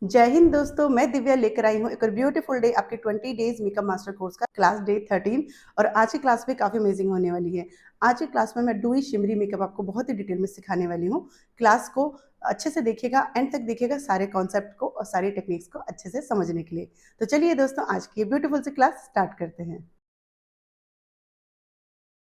जय हिंद दोस्तों, मैं दिव्या लेकर आई हूँ एक और ब्यूटीफुल डे आपके 20 डेज मेकअप मास्टर कोर्स का क्लास डे 13। और आज की क्लास भी काफ़ी अमेजिंग होने वाली है। आज की क्लास में मैं डूई शिमरी मेकअप आपको बहुत ही डिटेल में सिखाने वाली हूँ। क्लास को अच्छे से देखिएगा, एंड तक देखिएगा सारे कॉन्सेप्ट को और सारी टेक्निक्स को अच्छे से समझने के लिए। तो चलिए दोस्तों, आज की ये ब्यूटीफुल सी क्लास स्टार्ट करते हैं।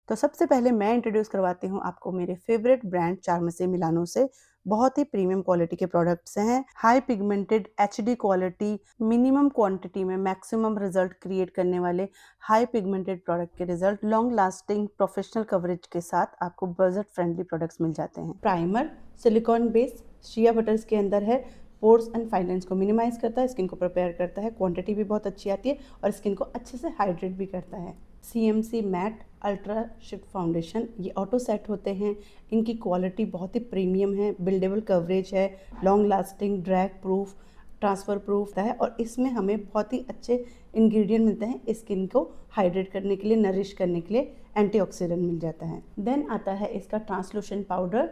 तो सबसे पहले मैं इंट्रोड्यूस करवाती हूँ आपको मेरे फेवरेट ब्रांड चार्मसे मिलानो से। बहुत ही प्रीमियम क्वालिटी के प्रोडक्ट्स हैं। High pigmented HD quality, minimum quantity में मैक्सिमम रिजल्ट क्रिएट करने वाले हाई पिगमेंटेड प्रोडक्ट के result long lasting professional coverage के साथ आपको बजट फ्रेंडली प्रोडक्ट्स मिल जाते हैं। प्राइमर सिलिकॉन बेस शिया बटर्स के अंदर है। पोर्स एंड फाइन लाइंस को मिनिमाइज करता है, स्किन को प्रिपेयर करता है, क्वांटिटी भी बहुत अच्छी आती है और स्किन को अच्छे से हाइड्रेट भी करता है। CMC matte ultra shift foundation, ये ऑटो सेट होते हैं। इनकी क्वालिटी बहुत ही प्रीमियम है, बिल्डेबल कवरेज है, long lasting, drag proof, transfer proof है और इसमें हमें बहुत ही अच्छे इंग्रेडिएंट मिलते हैं स्किन को हाइड्रेट करने के लिए, नरिश करने के लिए। एंटीऑक्सीडेंट मिल जाता है। देन आता है इसका ट्रांसलूशन पाउडर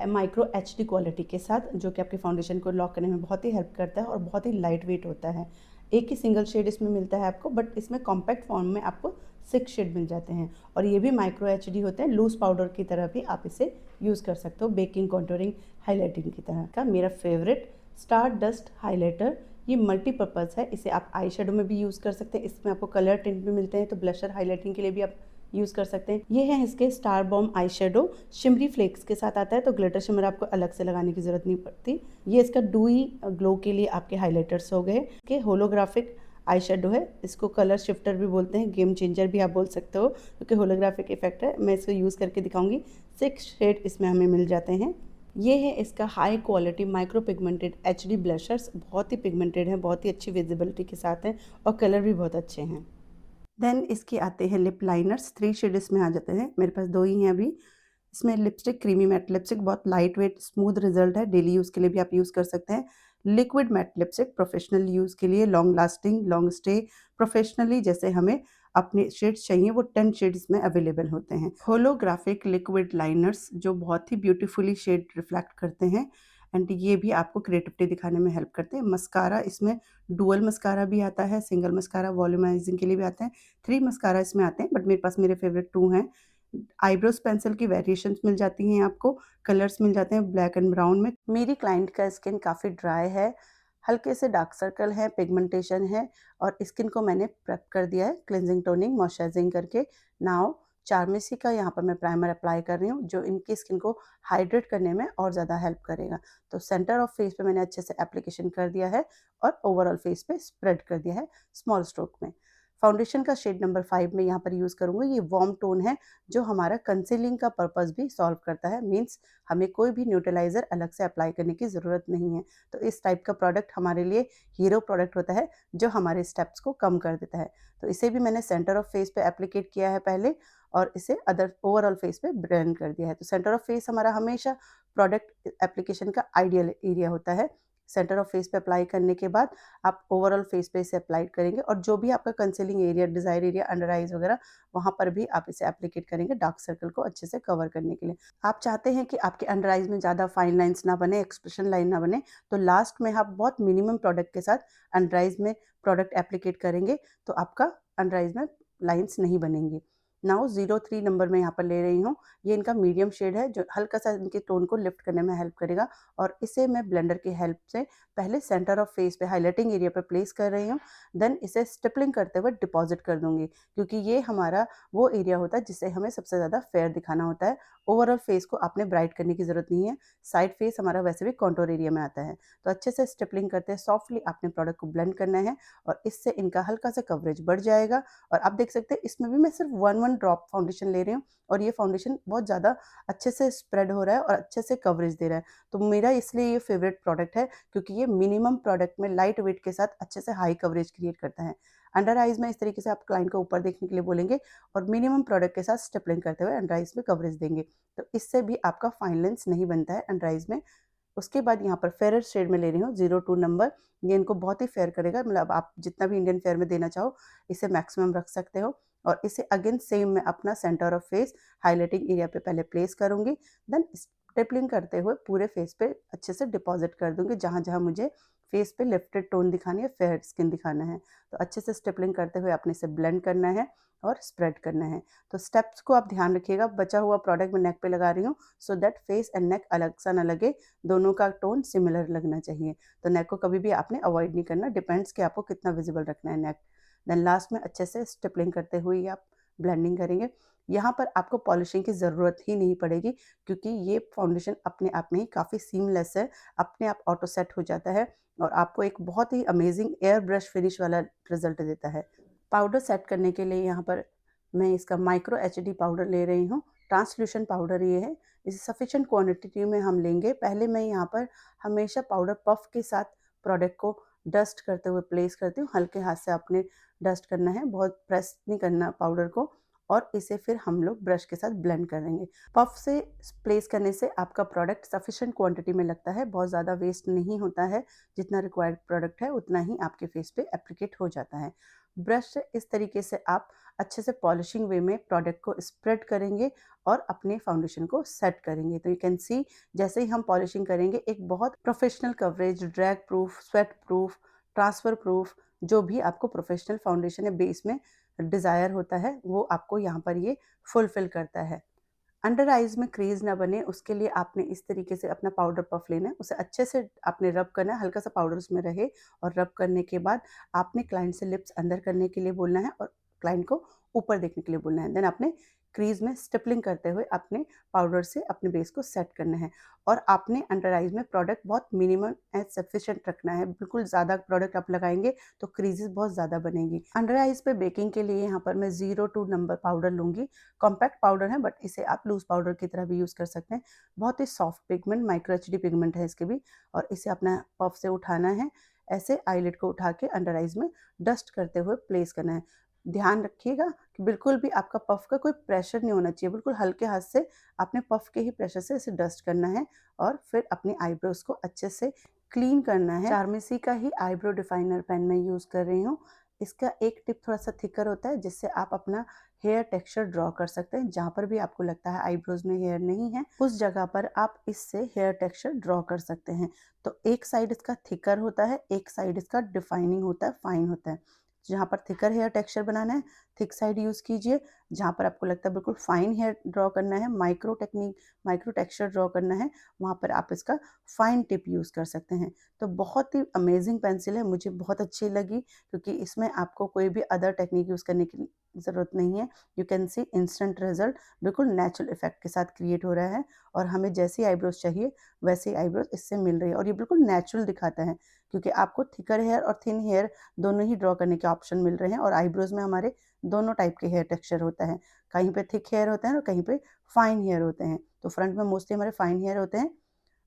माइक्रो HD क्वालिटी के साथ, जो कि आपके फाउंडेशन को लॉक करने में बहुत ही हेल्प करता है और बहुत ही लाइट वेट होता है। एक ही सिंगल शेड इसमें मिलता है आपको, बट इसमें कॉम्पैक्ट फॉर्म में आपको 6 शेड मिल जाते हैं और ये भी माइक्रो HD होते हैं। लूज पाउडर की तरह भी आप इसे यूज़ कर सकते हो, बेकिंग, कॉन्टोरिंग, हाईलाइटिंग की तरह का। मेरा फेवरेट स्टार डस्ट हाईलाइटर, ये मल्टीपर्पज़ है। इसे आप आई शेडो में भी यूज़ कर सकते हैं। इसमें आपको कलर टिंट भी मिलते हैं, तो ब्लशर हाईलाइटिंग के लिए भी आप यूज़ कर सकते हैं। ये है इसके star balm eye shadow, shimmery flecks के साथ आता है, तो ग्लिटर शिमर आपको अलग से लगाने की ज़रूरत नहीं पड़ती। ये इसका डूई ग्लो के लिए आपके हाईलाइटर्स हो गए। के होलोग्राफिक आई शेडो है, इसको कलर शिफ्टर भी बोलते हैं, गेम चेंजर भी आप बोल सकते हो, क्योंकि होलोग्राफिक इफेक्ट है। मैं इसको यूज़ करके दिखाऊंगी। 6 शेड इसमें हमें मिल जाते हैं। ये है इसका high quality micro pigmented HD Blusher's, बहुत ही पिगमेंटेड है, बहुत ही अच्छी विजिबिलिटी के साथ हैं और कलर भी बहुत अच्छे हैं। देन इसके आते हैं लिप लाइनर्स, 3 शेड इसमें आ जाते हैं। मेरे पास 2 ही हैं अभी। इसमें लिपस्टिक, क्रीमी मैट लिपस्टिक, बहुत लाइट वेट स्मूथ रिजल्ट है। डेली यूज़ के लिए भी आप यूज़ कर सकते हैं। Liquid matte lipstick professional use के लिए, long lasting, long stay, professionally जैसे हमें अपने शेड्स चाहिए वो 10 शेड्स में अवेलेबल होते हैं। होलोग्राफिक लिक्विड लाइनर्स, जो बहुत ही ब्यूटीफुली शेड रिफ्लेक्ट करते हैं एंड ये भी आपको क्रिएटिविटी दिखाने में हेल्प करते हैं। मस्कारा, इसमें डुअल मस्कारा भी आता है, सिंगल मस्कारा वॉल्यूमाइजिंग के लिए भी आते हैं। 3 मस्कारा इसमें आते हैं, बट मेरे पास मेरे फेवरेट 2 हैं। आईब्रोज पेंसिल की वेरिएशंस मिल जाती हैं आपको, कलर्स मिल जाते हैं ब्लैक एंड ब्राउन में। मेरी क्लाइंट का स्किन काफ़ी ड्राई है, हल्के से डार्क सर्कल है, पिगमेंटेशन है और स्किन को मैंने प्रेप कर दिया है क्लेंजिंग, टोनिंग, मॉइस्चराइजिंग करके। नाउ चार्मेसी का यहाँ पर मैं प्राइमर अप्लाई कर रही हूँ, जो इनकी स्किन को हाइड्रेट करने में और ज़्यादा हेल्प करेगा। तो सेंटर ऑफ फेस पे मैंने अच्छे से एप्लीकेशन कर दिया है और ओवरऑल फेस पे स्प्रेड कर दिया है स्मॉल स्ट्रोक में। फाउंडेशन का शेड नंबर 5 में यहाँ पर यूज़ करूँगी। ये वार्म टोन है, जो हमारा कंसीलिंग का पर्पस भी सॉल्व करता है। मीन्स हमें कोई भी न्यूट्रलाइज़र अलग से अप्लाई करने की ज़रूरत नहीं है। तो इस टाइप का प्रोडक्ट हमारे लिए हीरो प्रोडक्ट होता है, जो हमारे स्टेप्स को कम कर देता है। तो इसे भी मैंने सेंटर ऑफ फेस पे एप्लीकेट किया है पहले और इसे अदर ओवरऑल फेस पे ब्लेंड कर दिया है। तो सेंटर ऑफ फेस हमारा हमेशा प्रोडक्ट एप्लीकेशन का आइडियल एरिया होता है। सेंटर ऑफ फेस पे अप्लाई करने के बाद आप ओवरऑल फेस पे इसे अप्लाई करेंगे और जो भी आपका concealing area, desire area, under eyes वगैरह, वहाँ पर भी आप इसे एप्लीकेट करेंगे डार्क सर्कल को अच्छे से कवर करने के लिए। आप चाहते हैं कि आपके अंडर आइज़ में ज़्यादा फाइन लाइन्स ना बने, एक्सप्रेशन लाइन ना बने, तो लास्ट में आप बहुत मिनिमम प्रोडक्ट के साथ अंडर आइज़ में प्रोडक्ट एप्लीकेट करेंगे, तो आपका अंडर आइज़ में लाइन्स नहीं बनेंगी। नाउ 03 नंबर मैं यहाँ पर ले रही हूँ। ये इनका मीडियम शेड है, जो हल्का सा इनके टोन को लिफ्ट करने में हेल्प करेगा और इसे मैं ब्लेंडर की हेल्प से पहले सेंटर ऑफ फेस पे हाइलाइटिंग एरिया पे प्लेस कर रही हूँ। देन इसे स्टिपलिंग करते हुए डिपॉजिट कर दूँगी, क्योंकि ये हमारा वो एरिया होता है जिससे हमें सबसे ज़्यादा फेयर दिखाना होता है। ओवरऑल फेस को आपने ब्राइट करने की ज़रूरत नहीं है। साइड फेस हमारा वैसे भी कॉन्टूर एरिया में आता है। तो अच्छे से स्टिपलिंग करते हैं, सॉफ्टली आपने प्रोडक्ट को ब्लेंड करना है और इससे इनका हल्का सा कवरेज बढ़ जाएगा। और आप देख सकते हैं इसमें भी मैं सिर्फ 1 ड्रॉप फाउंडेशन ले रही हूँ और ये फाउंडेशन बहुत ज़्यादा अच्छे से स्प्रेड हो रहा है और अच्छे से कवरेज दे रहा है। तो मेरा इसलिए ये फेवरेट प्रोडक्ट है, क्योंकि ये मिनिमम प्रोडक्ट में लाइट वेट के साथ अच्छे से हाई कवरेज क्रिएट करता है। अंडर आइज़ में इस तरीके से आप क्लाइंट को ऊपर देखने के लिए बोलेंगे और मिनिमम प्रोडक्ट के साथ स्टिपलिंग करते हुए अंडर आइज़ में कवरेज देंगे। तो इससे भी आपका फाइन लेंस नहीं बनता है अंडर आइज़ में। उसके बाद यहाँ पर फेयर शेड में ले रही हूँ 02 नंबर। ये इनको बहुत ही फेयर करेगा, मतलब आप जितना भी इंडियन फेयर में देना चाहो इसे मैक्सिमम रख सकते हो। और इसे अगेन सेम मैं अपना centre of face highlighting area पे पहले प्लेस करूँगी, देन स्टिपलिंग करते हुए पूरे फेस पे अच्छे से डिपॉजिट कर दूँगी जहाँ-जहाँ मुझे फेस पे लिफ्टेड टोन दिखानी है, फेयर स्किन दिखाना है। तो अच्छे से स्टिपलिंग करते हुए आपने इसे ब्लेंड करना है और स्प्रेड करना है। तो स्टेप्स को आप ध्यान रखिएगा। बचा हुआ प्रोडक्ट मैं नेक पे लगा रही हूँ so that face and neck अलग सा ना लगे, दोनों का टोन सिमिलर लगना चाहिए। तो नेक को कभी भी आपने अवॉइड नहीं करना, डिपेंड्स कि आपको कितना विजिबल रखना है नेक। देन लास्ट में अच्छे से स्टिपलिंग करते हुए आप ब्लेंडिंग करेंगे। यहाँ पर आपको पॉलिशिंग की ज़रूरत ही नहीं पड़ेगी क्योंकि ये फाउंडेशन अपने आप में ही काफ़ी सीमलेस है, अपने आप ऑटो सेट हो जाता है और आपको एक बहुत ही अमेजिंग एयर ब्रश फिनिश वाला रिजल्ट देता है। पाउडर सेट करने के लिए यहाँ पर मैं इसका माइक्रो एचडी पाउडर ले रही हूँ। ट्रांसल्यूशन पाउडर ये है, इसे सफिशिएंट क्वांटिटी में हम लेंगे। पहले मैं यहाँ पर हमेशा पाउडर पफ के साथ प्रोडक्ट को डस्ट करते हुए प्लेस करती हूँ। हल्के हाथ से आपने डस्ट करना है, बहुत प्रेस नहीं करना पाउडर को, और इसे फिर हम लोग ब्रश के साथ ब्लेंड करेंगे। पफ से प्लेस करने से आपका प्रोडक्ट सफिशिएंट क्वांटिटी में लगता है, बहुत ज़्यादा वेस्ट नहीं होता है, जितना रिक्वायर्ड प्रोडक्ट है उतना ही आपके फेस पे एप्लीकेट हो जाता है। ब्रश से इस तरीके से आप अच्छे से पॉलिशिंग वे में प्रोडक्ट को स्प्रेड करेंगे और अपने फाउंडेशन को सेट करेंगे। तो यू कैन सी जैसे ही हम पॉलिशिंग करेंगे एक बहुत professional coverage, drag proof, sweat proof, transfer proof, जो भी आपको प्रोफेशनल फाउंडेशन या बेस में डिज़ायर होता है वो आपको यहाँ पर ये फुलफ़िल करता है। अंडर आइज़ में क्रीज़ ना बने उसके लिए आपने इस तरीके से अपना पाउडर पफ लेना है, उसे अच्छे से आपने रब करना है, हल्का-सा पाउडर उसमें रहे और रब करने के बाद आपने क्लाइंट से लिप्स अंदर करने के लिए बोलना है और क्लाइंट को ऊपर देखने के लिए बोलना है। देन आपने क्रीज़ में स्टिपलिंग करते हुए अपने पाउडर से अपने बेस को सेट करना है और आपने अंडर आइज़ में प्रोडक्ट बहुत मिनिमम एंड सफिशिएंट रखना है। बिल्कुल ज़्यादा प्रोडक्ट आप लगाएँगे तो क्रीज़ेज़ बहुत ज़्यादा बनेगी। अंडर आइज़ पे बेकिंग के लिए यहाँ पर मैं 0-2 नंबर पाउडर लूँगी। कॉम्पैक्ट पाउडर है बट इसे आप लूज़ पाउडर की तरह भी यूज़ कर सकते हैं। बहुत ही soft pigment, micro HD pigment है इसके भी, और इसे अपना पफ से उठाना है। ऐसे आईलिड को उठा के अंडर आइज़ में डस्ट करते हुए प्लेस करना है। ध्यान रखिएगा कि बिल्कुल भी आपका पफ का कोई प्रेशर नहीं होना चाहिए, बिल्कुल हल्के हाथ से आपने पफ के ही प्रेशर से इसे डस्ट करना है और फिर अपनी आईब्रोज को अच्छे से क्लीन करना है। चारमेसी का ही आईब्रो डिफाइनर पेन मैं यूज़ कर रही हूँ। इसका एक टिप थोड़ा सा थिकर होता है जिससे आप अपना हेयर टेक्सचर ड्रॉ कर सकते हैं। जहाँ पर भी आपको लगता है आईब्रोज में हेयर नहीं है उस जगह पर आप इससे हेयर टेक्सचर ड्रॉ कर सकते हैं। तो एक साइड इसका थिकर होता है, एक साइड इसका डिफाइनिंग होता है, फाइन होता है। जहाँ पर थिकर हेयर टेक्सचर बनाना है थिक साइड यूज़ कीजिए, जहाँ पर आपको लगता है बिल्कुल फाइन हेयर ड्रॉ करना है, माइक्रो टेक्सचर ड्रॉ करना है, वहाँ पर आप इसका फाइन टिप यूज़ कर सकते हैं। तो बहुत ही अमेजिंग पेंसिल है, मुझे बहुत अच्छी लगी क्योंकि इसमें आपको कोई भी अदर टेक्निक यूज़ करने की ज़रूरत नहीं है। You can see instant result, बिल्कुल नेचुरल इफेक्ट के साथ क्रिएट हो रहा है और हमें जैसी आईब्रोज चाहिए वैसे ही आईब्रोज इससे मिल रही है और ये बिल्कुल नेचुरल दिखाता है क्योंकि आपको थिकर हेयर और थिन हेयर दोनों ही ड्रॉ करने के ऑप्शन मिल रहे हैं और आईब्रोज में हमारे दोनों टाइप के हेयर टेक्सचर होता है। कहीं पे थिक हेयर होते हैं और कहीं पे फाइन हेयर होते हैं। तो फ्रंट में मोस्टली हमारे फाइन हेयर होते हैं।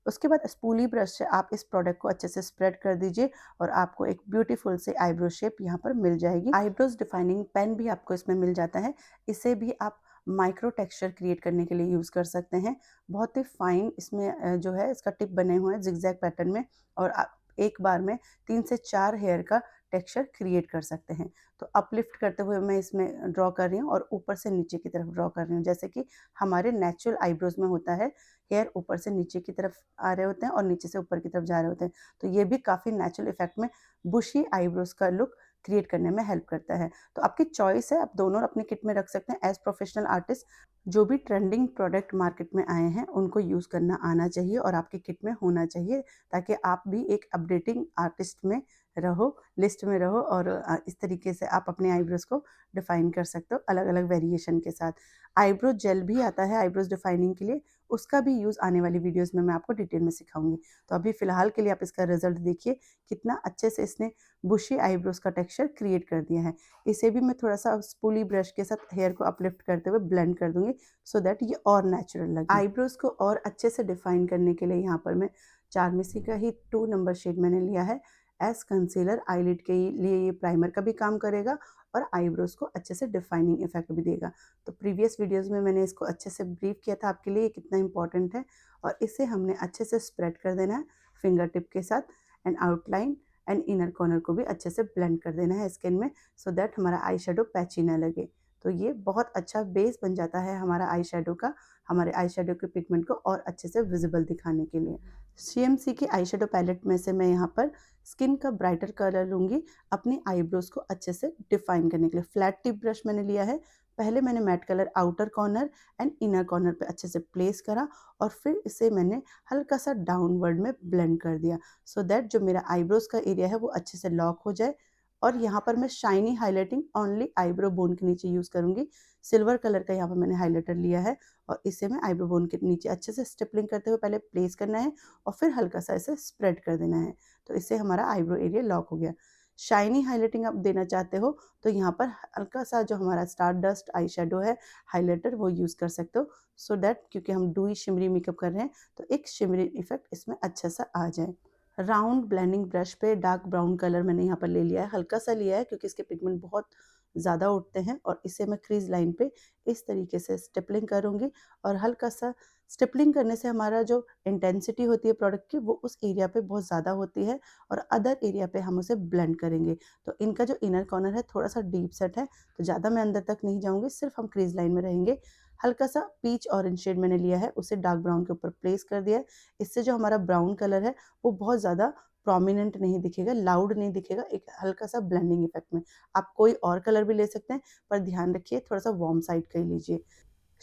उसके बाद स्पूली ब्रश से आप इस प्रोडक्ट को अच्छे से स्प्रेड कर दीजिए और आपको एक ब्यूटीफुल से आईब्रो शेप यहाँ पर मिल जाएगी। आईब्रोज डिफाइनिंग पेन भी आपको इसमें मिल जाता है। इसे भी आप माइक्रो टेक्सचर क्रिएट करने के लिए यूज़ कर सकते हैं। बहुत ही फाइन इसमें जो है इसका टिप बने हुए हैं जिगजैग पैटर्न में और आप एक बार में 3 से 4 हेयर का टेक्सचर क्रिएट कर सकते हैं। तो अपलिफ्ट करते हुए मैं इसमें ड्रॉ कर रही हूँ और ऊपर से नीचे की तरफ ड्रॉ कर रही हूँ, जैसे कि हमारे नेचुरल आईब्रोज में होता है। हेयर ऊपर से नीचे की तरफ आ रहे होते हैं और नीचे से ऊपर की तरफ जा रहे होते हैं। तो ये भी काफ़ी नेचुरल इफेक्ट में बुशी आईब्रोज का लुक क्रिएट करने में हेल्प करता है। तो आपकी चॉइस है, आप दोनों अपनी किट में रख सकते हैं। एज प्रोफेशनल आर्टिस्ट जो भी ट्रेंडिंग प्रोडक्ट मार्केट में आए हैं उनको यूज़ करना आना चाहिए और आपकी किट में होना चाहिए ताकि आप भी एक अपडेटिंग आर्टिस्ट में रहो, लिस्ट में रहो और इस तरीके से आप अपने आईब्रोज को डिफाइन कर सकते हो अलग अलग वेरिएशन के साथ। आईब्रो जेल भी आता है आईब्रोज डिफाइनिंग के लिए, उसका भी यूज़ आने वाली वीडियोस में मैं आपको डिटेल में सिखाऊंगी। तो अभी फ़िलहाल के लिए आप इसका रिजल्ट देखिए कितना अच्छे से इसने बुशी आईब्रोज का टेक्सचर क्रिएट कर दिया है। इसे भी मैं थोड़ा सा स्पूली ब्रश के साथ हेयर को अपलिफ्ट करते हुए ब्लेंड कर दूंगी सो दैट ये और नेचुरल लगे। आईब्रोज को और अच्छे से डिफाइन करने के लिए यहाँ पर मैं चारमेसी का ही 2 नंबर शेड मैंने लिया है एज कंसीलर। आईलिड के लिए ये प्राइमर का भी काम करेगा और आईब्रोज को अच्छे से डिफाइनिंग इफेक्ट भी देगा। तो प्रीवियस वीडियोस में मैंने इसको अच्छे से ब्रीफ किया था आपके लिए ये कितना इंपॉर्टेंट है और इसे हमने अच्छे से स्प्रेड कर देना है फिंगर टिप के साथ and outline and inner corner को भी अच्छे से ब्लेंड कर देना है स्किन में सो दैट हमारा आई शेडो पैची ना लगे। तो ये बहुत अच्छा बेस बन जाता है हमारा आई शेडो का, हमारे आई शेडो के पिगमेंट को और अच्छे से विजिबल दिखाने के लिए। CMC की आई शेडो पैलेट में से मैं यहाँ पर स्किन का ब्राइटर कलर लूँगी अपनी आईब्रोज को अच्छे से डिफाइन करने के लिए। फ्लैट टिप ब्रश मैंने लिया है। पहले मैंने matte colour outer corner and inner corner पे अच्छे से प्लेस करा और फिर इसे मैंने हल्का सा डाउनवर्ड में ब्लेंड कर दिया, सो दैट जो मेरा आईब्रोज का एरिया है वो अच्छे से लॉक हो जाए। और यहाँ पर मैं shiny highlighting only eyebrow bone के नीचे यूज़ करूँगी। सिल्वर कलर का यहाँ पर मैंने हाइलाइटर लिया है और इसे मैं आईब्रो बोन के नीचे अच्छे से स्टिपलिंग करते हुए पहले प्लेस करना है और फिर हल्का सा इसे स्प्रेड कर देना है। तो इससे हमारा आईब्रो एरिया लॉक हो गया। शाइनी हाइलाइटिंग आप देना चाहते हो तो यहाँ पर हल्का सा जो हमारा स्टार डस्ट आई शेडो है हाइलाइटर वो यूज़ कर सकते हो, सो दैट क्योंकि हम डूई शिमरी मेकअप कर रहे हैं तो एक शिमरी इफेक्ट इसमें अच्छा सा आ जाए। राउंड ब्लेंडिंग ब्रश पे डार्क ब्राउन कलर मैंने यहाँ पर ले लिया है, हल्का सा लिया है क्योंकि इसके पिगमेंट बहुत ज़्यादा उठते हैं और इसे मैं क्रीज लाइन पे इस तरीके से स्टिपलिंग करूँगी। और हल्का सा स्टिपलिंग करने से हमारा जो इंटेंसिटी होती है प्रोडक्ट की वो उस एरिया पे बहुत ज़्यादा होती है और अदर एरिया पे हम उसे ब्लेंड करेंगे। तो इनका जो इनर कॉर्नर है थोड़ा सा डीप सेट है तो ज़्यादा मैं अंदर तक नहीं जाऊँगी, सिर्फ हम क्रीज लाइन में रहेंगे। हल्का सा पीच ऑरेंज शेड मैंने लिया है, उसे डार्क ब्राउन के ऊपर प्लेस कर दिया है। इससे जो हमारा ब्राउन कलर है वो बहुत ज़्यादा प्रोमिनेंट नहीं दिखेगा, लाउड नहीं दिखेगा, एक हल्का सा ब्लेंडिंग इफेक्ट में। आप कोई और कलर भी ले सकते हैं पर ध्यान रखिए थोड़ा सा वार्म साइड का ही लीजिए।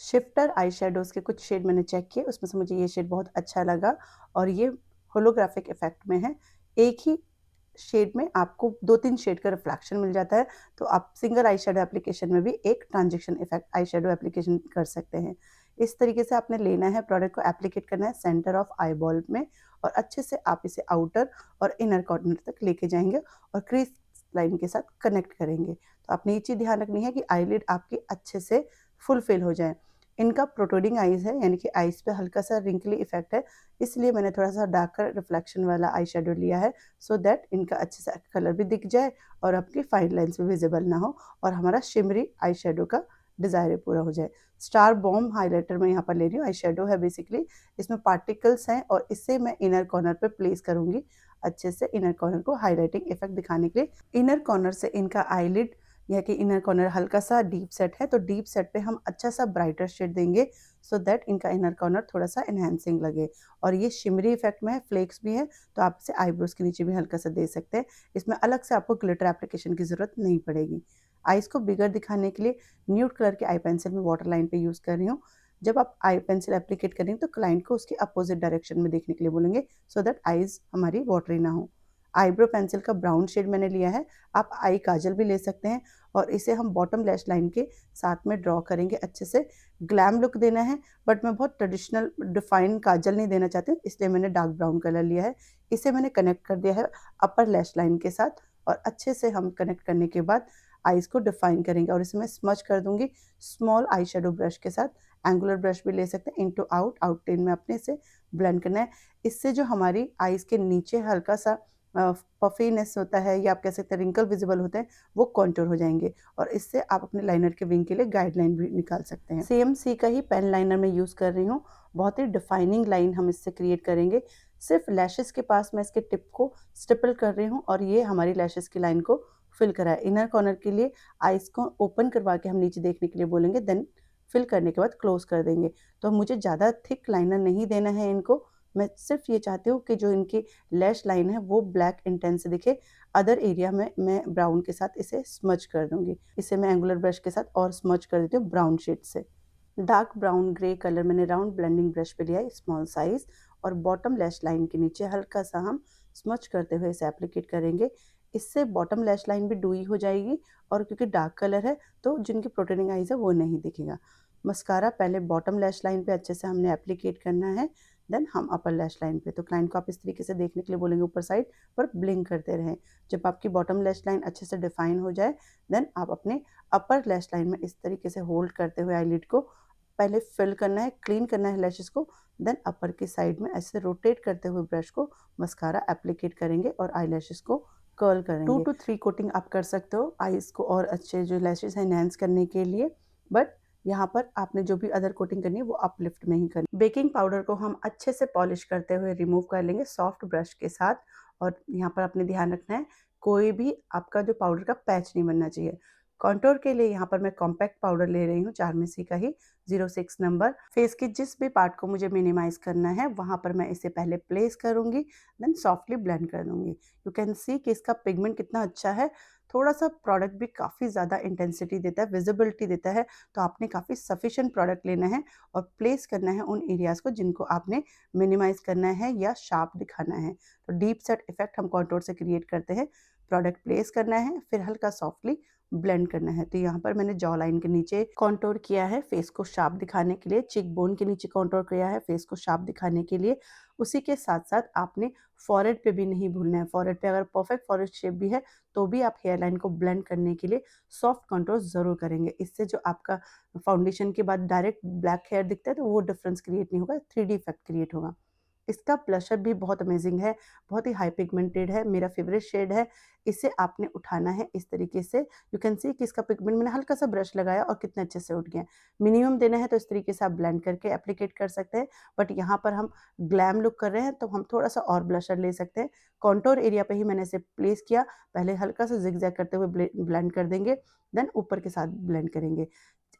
शिफ्टर आई शेडोज़ के कुछ शेड मैंने चेक किए, उसमें से मुझे ये शेड बहुत अच्छा लगा और ये होलोग्राफिक इफेक्ट में है। एक ही शेड में आपको 2-3 शेड का रिफ्लेक्शन मिल जाता है, तो आप सिंगल आई शेडो एप्लीकेशन में भी एक transition effect eye shadow application कर सकते हैं। इस तरीके से आपने लेना है, प्रोडक्ट को एप्लीकेट करना है सेंटर ऑफ आई बॉल में और अच्छे से आप इसे आउटर और इनर कॉर्नर तक लेके जाएँगे और क्रीज लाइन के साथ कनेक्ट करेंगे। तो आपने ये चीज़ ध्यान रखनी है कि आईलिड आपकी अच्छे से फुलफिल हो जाए। इनका प्रोट्रूडिंग आईज़ है, यानी कि आईज़ पे हल्का सा रिंकली इफेक्ट है, इसलिए मैंने थोड़ा सा डार्कर रिफ्लेक्शन वाला आई शेडो लिया है, सो दैट इनका अच्छे से कलर भी दिख जाए और आपकी फाइन लाइन्स भी विजिबल ना हो और हमारा शिमरी आई शेडो का डिज़ायर पूरा हो जाए। स्टार बॉम्ब हाइलाइटर मैं यहाँ पर ले रही हूँ, आई शेडो है बेसिकली, इसमें पार्टिकल्स हैं और इससे मैं इनर कॉर्नर पे प्लेस करूँगी अच्छे से इनर कॉर्नर को हाइलाइटिंग इफेक्ट दिखाने के लिए। इनर कॉर्नर से इनका आईलिड या कि इनर कॉर्नर हल्का सा डीप सेट है, तो डीप सेट पे हम अच्छा सा ब्राइटर शेड देंगे सो दैट इनका इनर कॉर्नर थोड़ा सा एनहांसिंग लगे। और ये शिमरी इफेक्ट में है, फ्लेक्स भी है, तो आप इसे आईब्रोज के नीचे भी हल्का सा दे सकते हैं। इसमें अलग से आपको ग्लिटर एप्लीकेशन की ज़रूरत नहीं पड़ेगी। आईज़ को बिगर दिखाने के लिए न्यूड कलर के आई पेंसिल में वाटर लाइन पे यूज़ कर रही हूँ। जब आप आई पेंसिल एप्लीकेट करेंगे तो क्लाइंट को उसके अपोजिट डायरेक्शन में देखने के लिए बोलेंगे सो दैट आईज़ हमारी वाटरी ना हो। आईब्रो पेंसिल का ब्राउन शेड मैंने लिया है, आप आई काजल भी ले सकते हैं और इसे हम बॉटम लैश लाइन के साथ में ड्रॉ करेंगे अच्छे से। ग्लैम लुक देना है बट मैं बहुत ट्रेडिशनल डिफाइन काजल नहीं देना चाहती हूँ, इसलिए मैंने डार्क ब्राउन कलर लिया है। इसे मैंने कनेक्ट कर दिया है अपर लैश लाइन के साथ और अच्छे से हम कनेक्ट करने के बाद आईज़ को डिफाइन करेंगे और इसे मैं स्मच कर दूँगी स्मॉल आई शेडो ब्रश के साथ। एंगुलर ब्रश भी ले सकते हैं, इनटू आउट, आउटलाइन में अपने से ब्लेंड करना है। इससे जो हमारी आईज़ के नीचे हल्का सा पफीनेस होता है या आप कह सकते हैं रिंकल विजिबल होते हैं, वो कॉन्टूर हो जाएँगे और इससे आप अपने लाइनर के विंग के लिए गाइडलाइन भी निकाल सकते हैं। सीएमसी का ही पेन लाइनर मैं यूज़ कर रही हूँ, बहुत ही डिफाइनिंग लाइन हम इससे क्रिएट करेंगे। सिर्फ लैशेज़ के पास मैं इसके टिप को स्टिपल कर रही हूँ और ये हमारी लैशेज़ की लाइन को फिल करा है। इनर कॉर्नर के लिए आईज़ को ओपन करवा के हम नीचे देखने के लिए बोलेंगे, देन फिल करने के बाद क्लोज़ कर देंगे। तो मुझे ज़्यादा थिक लाइनर नहीं देना है इनको, मैं सिर्फ ये चाहती हूँ कि जो इनकी लैश लाइन है वो ब्लैक इंटेंस दिखे। अदर एरिया में मैं ब्राउन के साथ इसे स्मच कर दूँगी। इसे मैं एंगुलर ब्रश के साथ और स्मच कर देती हूँ ब्राउन शेड से। डार्क ब्राउन ग्रे कलर मैंने राउंड ब्लेंडिंग ब्रश पे लिया है स्मॉल साइज़ और बॉटम लैश लाइन के नीचे हल्का सा हम स्मच करते हुए इसे एप्लीकेट करेंगे। इससे बॉटम लैश लाइन भी डूई हो जाएगी और क्योंकि डार्क कलर है तो जिनकी प्रोट्रूडिंग आईज़ है वो नहीं दिखेगा। मस्कारा पहले बॉटम लैश लाइन पे अच्छे से हमने एप्लीकेट करना है, देन हम अपर लैश लाइन पे। तो क्लाइंट को आप इस तरीके से देखने के लिए बोलेंगे ऊपर साइड पर ब्लिंक करते रहें। जब आपकी बॉटम लैश लाइन अच्छे से डिफाइन हो जाए देन आप अपने अपर लैश लाइन में इस तरीके से होल्ड करते हुए आईलिड को पहले फिल करना है, क्लीन करना है लैशेज़ को, देन अपर की साइड में ऐसे रोटेट करते हुए ब्रश को मस्कारा एप्लीकेट करेंगे और आईलैशेज़ को कर्ल करेंगे। 2 टू 3 कोटिंग आप कर सकते हो आईज़ को और अच्छे जो लैशेज़ हैं एनहांस करने के लिए, बट यहाँ पर आपने जो भी अदर कोटिंग करनी है वो अपलिफ्ट में ही करनी है। बेकिंग पाउडर को हम अच्छे से पॉलिश करते हुए रिमूव कर लेंगे सॉफ्ट ब्रश के साथ और यहाँ पर आपने ध्यान रखना है कोई भी आपका जो पाउडर का पैच नहीं बनना चाहिए। कॉन्टोर के लिए यहाँ पर मैं कॉम्पैक्ट पाउडर ले रही हूँ चारमेसी का ही 06 नंबर। फेस के जिस भी पार्ट को मुझे मिनिमाइज़ करना है वहाँ पर मैं इसे पहले प्लेस करूँगी, देन सॉफ्टली ब्लेंड कर दूँगी। यू कैन सी कि इसका पिगमेंट कितना अच्छा है। थोड़ा-सा प्रोडक्ट भी काफ़ी ज़्यादा इंटेंसिटी देता है, विज़िबिलिटी देता है, तो आपने काफ़ी सफिशिएंट प्रोडक्ट लेना है और प्लेस करना है उन एरियाज़ को जिनको आपने मिनिमाइज़ करना है या शार्प दिखाना है। तो डीप सेट इफ़ेक्ट हम कॉन्टोर से क्रिएट करते हैं। प्रोडक्ट प्लेस करना है, फिर हल्का सॉफ्टली ब्लेंड करना है। तो यहाँ पर मैंने जॉ लाइन के नीचे कॉन्टोर किया है फेस को शार्प दिखाने के लिए, चीक बोन के नीचे कॉन्टोर किया है फेस को शार्प दिखाने के लिए। उसी के साथ-साथ आपने फॉरहेड पे भी नहीं भूलना है। फॉरहेड पे अगर परफेक्ट फॉरहेड शेप भी है, तो भी आप हेयर लाइन को ब्लेंड करने के लिए सॉफ्ट कॉन्टोर ज़रूर करेंगे। इससे जो आपका फाउंडेशन के बाद डायरेक्ट ब्लैक हेयर दिखता है, तो वो डिफरेंस क्रिएट नहीं होगा, 3D इफेक्ट क्रिएट होगा। इसका ब्लशर भी बहुत अमेजिंग है, बहुत ही हाई पिगमेंटेड है, मेरा फेवरेट शेड है। इसे आपने उठाना है इस तरीके से, यू कैन सी कि इसका पिगमेंट मैंने हल्का-सा ब्रश लगाया और कितने अच्छे से उठ गया। मिनिमम देना है तो इस तरीके से आप ब्लेंड करके एप्लीकेट कर सकते हैं, बट यहाँ पर हम ग्लैम लुक कर रहे हैं तो हम थोड़ा-सा और ब्लशर ले सकते हैं। कॉन्टूर एरिया पे ही मैंने इसे प्लेस किया, पहले हल्का-सा ज़िगज़ैग करते हुए ब्लेंड कर देंगे, देन ऊपर के साथ ब्लेंड करेंगे।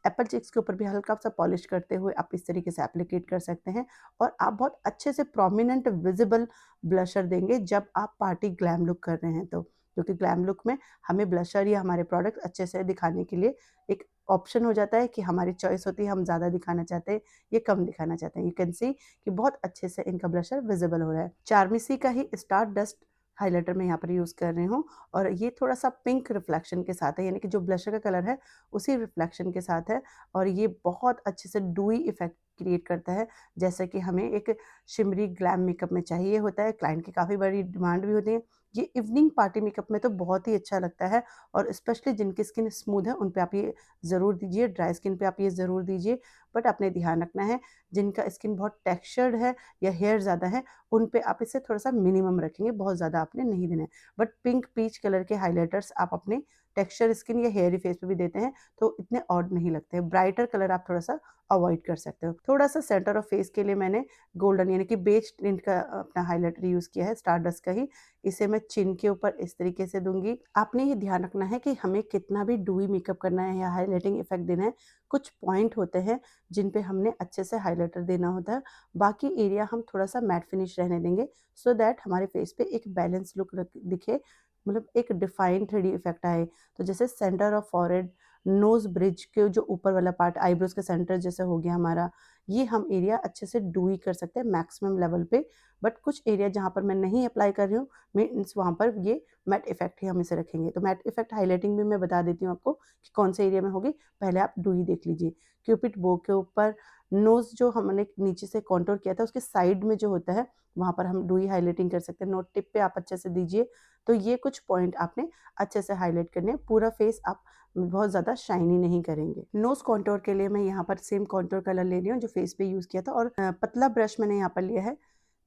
एप्पल चिक्स के ऊपर भी हल्का-सा पॉलिश करते हुए आप इस तरीके से एप्लीकेट कर सकते हैं और आप बहुत अच्छे से प्रोमिनेंट विज़िबल ब्लशर देंगे जब आप पार्टी ग्लैम लुक कर रहे हैं तो। क्योंकि ग्लैम लुक में हमें ब्लशर या हमारे प्रोडक्ट अच्छे से दिखाने के लिए एक ऑप्शन हो जाता है कि हमारी चॉइस होती है, हम ज़्यादा दिखाना चाहते हैं, ये कम दिखाना चाहते हैं। यू कैन सी कि बहुत अच्छे से इनका ब्लशर विज़िबल हो रहा है। चारमेसी का ही स्टार डस्ट हाइलाइटर मैं यहाँ पर यूज़ कर रही हूँ और ये थोड़ा-सा पिंक रिफ्लेक्शन के साथ है, यानी कि जो ब्लशर का कलर है, उसी रिफ्लेक्शन के साथ है और ये बहुत अच्छे से डूई इफ़ेक्ट क्रिएट करता है, जैसा कि हमें एक शिमरी ग्लैम मेकअप में चाहिए होता है। क्लाइंट की काफ़ी बड़ी डिमांड भी होती है। ये इवनिंग पार्टी मेकअप में तो बहुत ही अच्छा लगता है और स्पेशली जिनकी स्किन स्मूथ है, उन पे आप ये ज़रूर दीजिए, ड्राई स्किन पे आप ये ज़रूर दीजिए। बट आपने ध्यान रखना है, जिनका स्किन बहुत टेक्सचर्ड है या हेयर ज़्यादा है, उन पे आप इसे थोड़ा-सा मिनिमम रखेंगे, बहुत ज़्यादा आपने नहीं देना है। बट पिंक पीच कलर के हाइलाइटर्स आप अपने टेक्सचर स्किन या हेयरी फेस पे भी देते हैं, तो इतने ऑड नहीं लगते हैं। ब्राइटर कलर आप थोड़ा-सा अवॉइड कर सकते हो। थोड़ा-सा सेंटर ऑफ फेस के लिए मैंने गोल्डन यानी कि बेज टिंट का अपना हाइलाइटर यूज़ किया है, स्टारडस्ट का ही। इसे मैं चिन के ऊपर इस तरीके से दूँगी। आपने ये ध्यान रखना है कि हमें कितना भी डूई मेकअप करना है या हाइलाइटिंग इफ़ेक्ट देना है, कुछ पॉइंट होते हैं जिन पे हमने अच्छे से हाइलाइटर देना होता है। बाकी एरिया हम थोड़ा-सा मैट फिनिश रहने देंगे सो दैट हमारे फेस पे एक बैलेंस लुक दिखे, मतलब एक डिफाइंड 3D इफ़ेक्ट आए। तो जैसे centre of forehead, nose bridge के जो ऊपर वाला पार्ट आईब्रोज़ का सेंटर जैसे हो गया हमारा, ये हम एरिया अच्छे से डूई कर सकते हैं मैक्सिमम लेवल पे। बट कुछ एरिया जहाँ पर मैं नहीं अप्लाई कर रही हूँ, मीन्स वहाँ पर ये मैट इफ़ेक्ट ही हम इसे रखेंगे। तो मैट इफ़ेक्ट हाइलाइटिंग भी मैं बता देती हूँ आपको कि कौन से एरिया में होगी, पहले आप डूई देख लीजिए। क्यूपिड बो के ऊपर नोज़ जो हमने नीचे से कॉन्टूर किया था, उसके साइड में जो होता है, वहाँ पर हम डूई हाइलाइटिंग कर सकते हैं। नोज़ टिप पे आप अच्छे से दीजिए। तो ये कुछ पॉइंट आपने अच्छे से हाइलाइट करने हैं। पूरा फेस आप बहुत ज़्यादा शाइनी नहीं करेंगे। नोज़ कॉन्टूर के लिए मैं यहाँ पर सेम कॉन्टूर कलर ले रही हूँ जो फेस पे यूज़ किया था और पतला ब्रश मैंने यहाँ पर लिया है।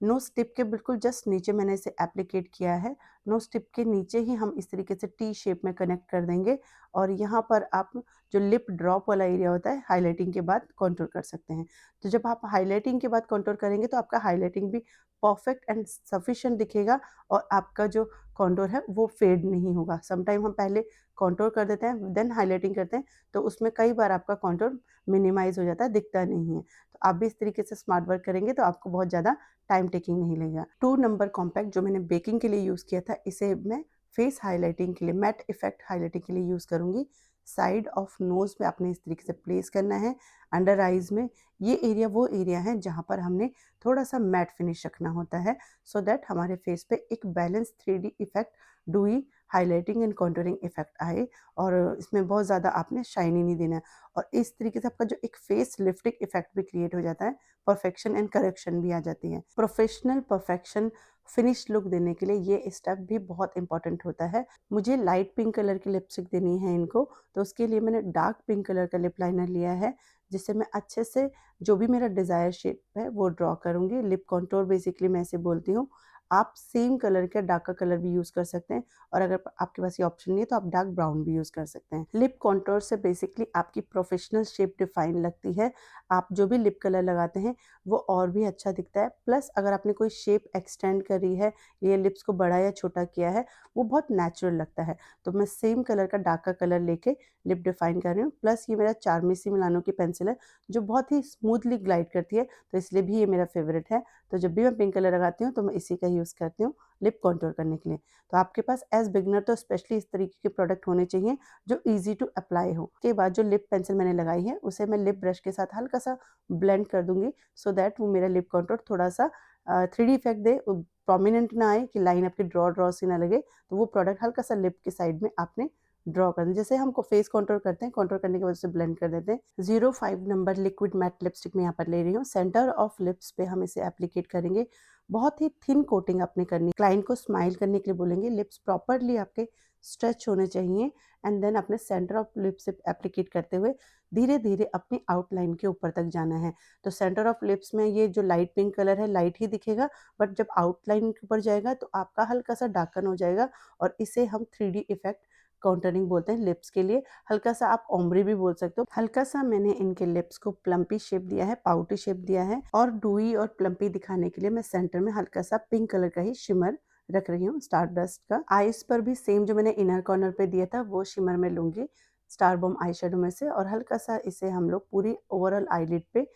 नोज़ टिप के बिल्कुल जस्ट नीचे मैंने इसे एप्लीकेट किया है। नोज़ टिप के नीचे ही हम इस तरीके से टी शेप में कनेक्ट कर देंगे और यहाँ पर आप जो लिप ड्रॉप वाला एरिया होता है, हाइलाइटिंग के बाद कॉन्टूर कर सकते हैं। तो जब आप हाइलाइटिंग के बाद कॉन्टूर करेंगे तो आपका हाइलाइटिंग भी परफेक्ट एंड सफिशिएंट दिखेगा और आपका जो कॉन्टूर है वो फेड नहीं होगा। समटाइम हम पहले कॉन्टूर कर देते हैं देन हाइलाइटिंग करते हैं, तो उसमें कई बार आपका कॉन्टूर मिनिमाइज़ हो जाता है, दिखता नहीं है। तो आप भी इस तरीके से स्मार्ट वर्क करेंगे तो आपको बहुत ज़्यादा टाइम टेकिंग नहीं लगेगा। 2 नंबर कॉम्पैक्ट जो मैंने बेकिंग के लिए यूज़ किया था, इसे मैं फेस हाइलाइटिंग के लिए, मैट इफ़ेक्ट हाइलाइटिंग के लिए यूज़ करूँगी। साइड ऑफ नोज़ पे आपने इस तरीके से प्लेस करना है, अंडर आइज़ में। ये एरिया वो एरिया है जहाँ पर हमने थोड़ा-सा मैट फिनिश रखना होता है, सो दैट हमारे फेस पे एक balance 3D effect, डूई highlighting and contouring effect आए और इसमें बहुत ज़्यादा आपने शाइनी नहीं देना है और इस तरीके से आपका जो एक फेस लिफ्टिंग इफ़ेक्ट भी क्रिएट हो जाता है, परफेक्शन एंड करेक्शन भी आ जाती है। प्रोफेशनल परफेक्शन फिनिश लुक देने के लिए ये स्टेप भी बहुत इम्पोर्टेंट होता है। मुझे लाइट पिंक कलर की लिपस्टिक देनी है इनको, तो उसके लिए मैंने डार्क पिंक कलर का लिप लाइनर लिया है, जिससे मैं अच्छे से जो भी मेरा डिज़ायर शेप है वो ड्रॉ करूँगी। लिप कॉन्टूर बेसिकली मैं इसे बोलती हूँ। आप सेम कलर का डार्कर कलर भी यूज़ कर सकते हैं, और अगर आपके पास ये ऑप्शन नहीं है तो आप डार्क ब्राउन भी यूज़ कर सकते हैं। लिप कॉन्टूर से बेसिकली आपकी प्रोफेशनल शेप डिफाइन लगती है। आप जो भी लिप कलर लगाते हैं वो और भी अच्छा दिखता है। प्लस अगर आपने कोई शेप एक्सटेंड करी है, ये लिप्स को बड़ा या छोटा किया है, वो बहुत नेचुरल लगता है। तो मैं सेम कलर का डार्कर कलर लेके लिप डिफाइन कर रही हूँ। प्लस ये मेरा चारमेसी मिलानो की पेंसिल है जो बहुत ही स्मूथली ग्लाइड करती है, तो इसलिए भी ये मेरा फेवरेट है। तो जब भी मैं पिंक कलर लगाती हूँ तो मैं इसी का यूज़ करती हूँ लिप कॉन्टूर करने के लिए। तो आपके पास एज़ बिगिनर तो स्पेशली इस तरीके के प्रोडक्ट होने चाहिए जो ईज़ी टू अप्लाई हो। उसके बाद जो लिप पेंसिल मैंने लगाई है उसे मैं लिप ब्रश के साथ हल्का-सा ब्लेंड कर दूँगी, सो दैट वो मेरा लिप कॉन्टूर थोड़ा-सा 3D इफ़ेक्ट दे, प्रोमिनेंट ना आए कि लाइन आपकी ड्रॉ सी ना लगे। तो वो प्रोडक्ट हल्का-सा लिप के साइड में आपने ड्रॉ कर दें। जैसे हम को फेस कॉन्टूर करते हैं, कॉन्टूर करने के बाद उसे ब्लेंड कर देते हैं। 05 नंबर लिक्विड मैट लिपस्टिक मैं यहाँ पर ले रही हूँ। सेंटर ऑफ लिप्स पे हम इसे एप्लीकेट करेंगे। बहुत ही थिन कोटिंग आपने करनी। क्लाइंट को स्माइल करने के लिए बोलेंगे। लिप्स प्रॉपरली आपके स्ट्रेच होने चाहिए, एंड देन अपने सेंटर ऑफ लिप्स से एप्लीकेट करते हुए धीरे-धीरे अपनी आउटलाइन के ऊपर तक जाना है। तो सेंटर ऑफ लिप्स में ये जो लाइट पिंक कलर है, लाइट ही दिखेगा, बट जब आउटलाइन के ऊपर जाएगा तो आपका हल्का-सा डार्कन हो जाएगा, और इसे हम 3D इफ़ेक्ट काउंटरिंग बोलते हैं लिप्स के लिए। हल्का-सा आप ओम्ब्रे भी बोल सकते हो। हल्का-सा मैंने इनके लिप्स को प्लम्पी शेप दिया है, पाउटी शेप दिया है, और डूई और प्लम्पी दिखाने के लिए मैं सेंटर में हल्का-सा पिंक कलर का ही शिमर रख रही हूँ, स्टार डस्ट का। आईज़ पर भी सेम जो मैंने इनर कॉर्नर पे दिया था वो शिमर मैं लूँगी स्टार बॉम आई शेडो में से, और हल्का-सा इसे हम लोग पूरी ओवरऑल आईलिड पे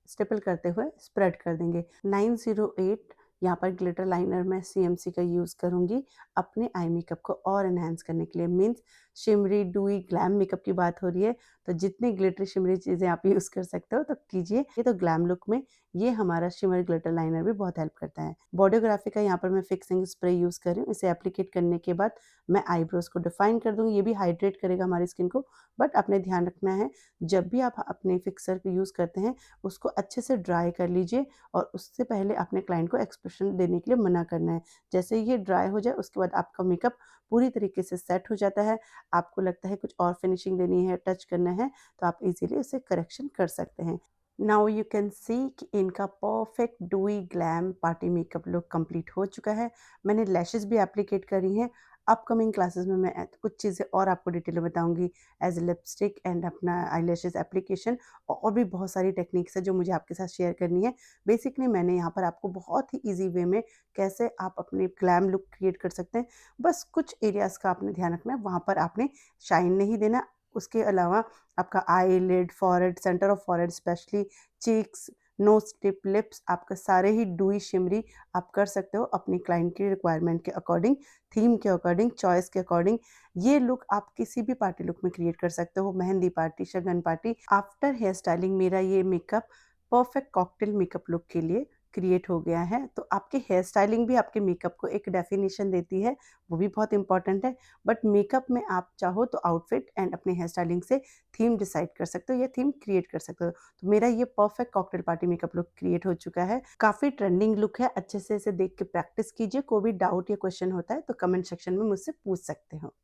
स्टिपल करते हुए स्प्रेड कर देंगे। 908 यहाँ पर ग्लिटर लाइनर मैं सीएमसी का यूज़ करूँगी अपने आई मेकअप को और एनहांस करने के लिए। मीन्स शिमरी, डूई, ग्लैम मेकअप की बात हो रही है, तो जितनी ग्लिटरी शिमरी चीज़ें आप यूज़ कर सकते हो तो कीजिए। ये तो ग्लैम लुक में ये हमारा शिमर ग्लिटर लाइनर भी बहुत हेल्प करता है। बॉडियोग्राफी का यहाँ पर मैं फिक्सिंग स्प्रे यूज़ कर रही हूँ। इसे एप्लीकेट करने के बाद मैं आईब्रोज़ को डिफाइन कर दूँगी। ये भी हाइड्रेट करेगा हमारी स्किन को, बट आपने ध्यान रखना है जब भी आप अपने फिक्सर को यूज़ करते हैं उसको अच्छे से ड्राई कर लीजिए, और उससे पहले अपने क्लाइंट को एक्सप्रेशन देने के लिए मना करना है। जैसे ये ड्राई हो जाए उसके बाद आपका मेकअप पूरी तरीके से सेट हो जाता है। आपको लगता है कुछ और फिनिशिंग देनी है, टच करना है, तो आप इज़िली उसे करेक्शन कर सकते हैं। नाउ यू कैन सी कि इनका perfect डूई glam party makeup look complete हो चुका है। मैंने लैशेज़ भी एप्लीकेट करी हैं। अपकमिंग क्लासेस में मैं कुछ चीज़ें और आपको डिटेल में बताऊँगी एज़ लिपस्टिक एंड अपना आईलैशेज़ एप्लीकेशन, और भी बहुत सारी टेक्निक्स है जो मुझे आपके साथ शेयर करनी है। बेसिकली मैंने यहाँ पर आपको बहुत ही ईज़ी वे में कैसे आप अपने ग्लैम लुक क्रिएट कर सकते हैं। बस कुछ एरियाज़ का आपने ध्यान रखना है, वहाँ पर आपने शाइन नहीं देना। उसके अलावा आपका eyelid, forehead, centre of forehead specially, cheeks, nose tip, lips, आपके सारे ही डूई शिमरी आप कर सकते हो अपनी क्लाइंट की रिक्वायरमेंट के अकॉर्डिंग, थीम के अकॉर्डिंग, चॉइस के अकॉर्डिंग। ये लुक आप किसी भी पार्टी लुक में क्रिएट कर सकते हो, mehndi party, shagun party. After hair styling मेरा ये makeup perfect cocktail makeup look के लिए क्रिएट हो गया है। तो आपकी हेयर स्टाइलिंग भी आपके मेकअप को एक डेफिनेशन देती है, वो भी बहुत इंपॉर्टेंट है। बट मेकअप में आप चाहो तो आउटफिट एंड अपने हेयर स्टाइलिंग से थीम डिसाइड कर सकते हो या थीम क्रिएट कर सकते हो। तो मेरा ये perfect cocktail party makeup look create हो चुका है। काफ़ी ट्रेंडिंग लुक है, अच्छे से इसे देख के प्रैक्टिस कीजिए। कोई भी डाउट या क्वेश्चन होता है तो कमेंट सेक्शन में मुझसे पूछ सकते हो।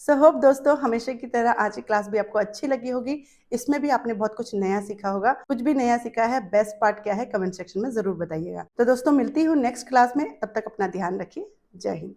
सो होप दोस्तों हमेशा की तरह आज की क्लास भी आपको अच्छी लगी होगी। इसमें भी आपने बहुत कुछ नया सीखा होगा। कुछ भी नया सीखा है, बेस्ट पार्ट क्या है, कमेंट सेक्शन में ज़रूर बताइएगा। तो दोस्तों मिलती हूँ नेक्स्ट क्लास में, तब तक अपना ध्यान रखिए। जय हिंद।